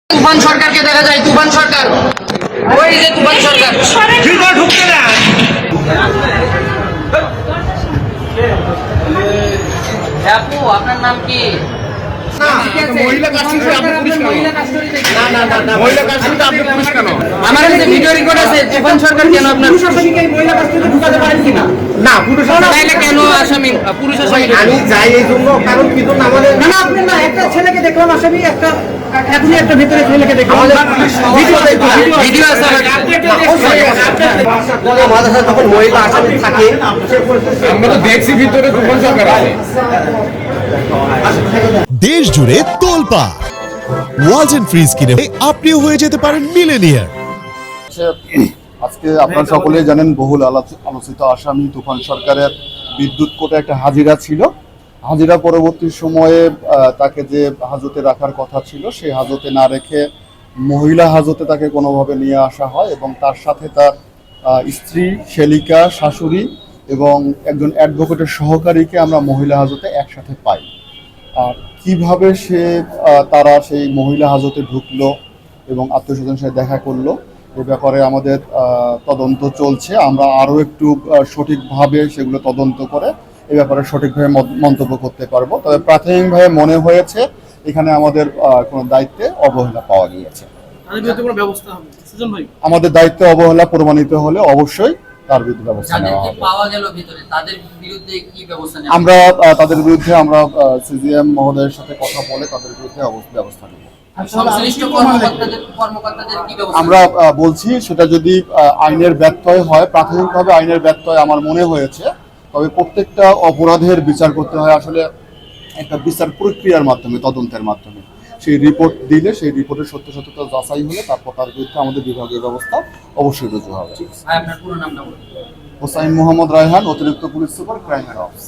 তুফান সরকারকে দেখা যায়, তুফান সরকার, ওই যে তুফান সরকার ঢুকতে না। আপু, আপনার নাম কি? আমার কাছে ভিডিও রেকর্ড আছে। তুফান সরকার কেন আপনার না পুরুষ তাইলে কেন আসামি পুরুষ আসামি? আমি যাই এই জন্য, কারণ কিন্তু আমাদের না আপনি না একটা ছেলেকে দেখলাম আসামি, একটা এখনই একটা ভিতরে ছেলেকে দেখলাম ভিডিও আছে আমার কাছে। আমাদের সাথে যখন মহিলা আসামি থাকে আমরা তো দেখছি ভিতরে তুফান সরকার আছে। দেশ জুড়ে তোলপাড় ওয়ালজ এন্ড ফ্রিজ কিনে আপনিও হয়ে যেতে পারেন মিলেনিয়ার। আজকে আপনারা সকলেই জানেন বহুল আলোচিত আসামি তুফান সরকারের বিদ্যুৎ কোর্টে একটা হাজিরা ছিল। হাজিরা পরবর্তী সময়ে তাকে যে হাজতে রাখার কথা ছিল সেই হাজতে না রেখে মহিলা হাজতে তাকে কোনোভাবে নিয়ে আসা হয় এবং তার সাথে তার স্ত্রী, শেলিকা, শাশুড়ি এবং একজন অ্যাডভোকেটের সহকারীকে আমরা মহিলা হাজতে একসাথে পাই। আর কিভাবে তারা সেই মহিলা হাজতে ঢুকলো এবং আত্মীয়স্বজনের সাথে দেখা করলো এ ব্যাপারে আমাদের তদন্ত চলছে। আমরা আরও একটু সঠিকভাবে সেগুলো তদন্ত করে এ ব্যাপারে সঠিকভাবে মন্তব্য করতে পারবো। তবে প্রাথমিকভাবে মনে হয়েছে এখানে আমাদের কোনো দায়িত্বে অবহেলা পাওয়া গিয়েছে। আমাদের দায়িত্বে অবহেলা প্রমাণিত হলে অবশ্যই তার বিরুদ্ধে ব্যবস্থা নেওয়া হবে। আমরা তাদের বিরুদ্ধে আমরা সিজিএম মহোদয়ের সাথে কথা বলে তাদের বিরুদ্ধে ব্যবস্থা নেব। আমরা বলছি সেটা যদি আইনের ব্যত্যয় হয়, প্রাথমিকভাবে আইনের ব্যত্যয় আমার মনে হয়েছে, তবে প্রত্যেকটা অপরাধের বিচার করতে হয় আসলে একটা বিচার প্রক্রিয়ার মাধ্যমে, তদন্তের মাধ্যমে। সেই রিপোর্ট দিলে সেই রিপোর্টের সত্যতা যাচাই হলে তারপর তার বিরুদ্ধে আমাদের বিভাগীয় ব্যবস্থা অবশ্যই রুজু হবে। হোসাইন মোহাম্মদ রায়হান, অতিরিক্ত পুলিশ সুপার, ক্রাইম অফিস।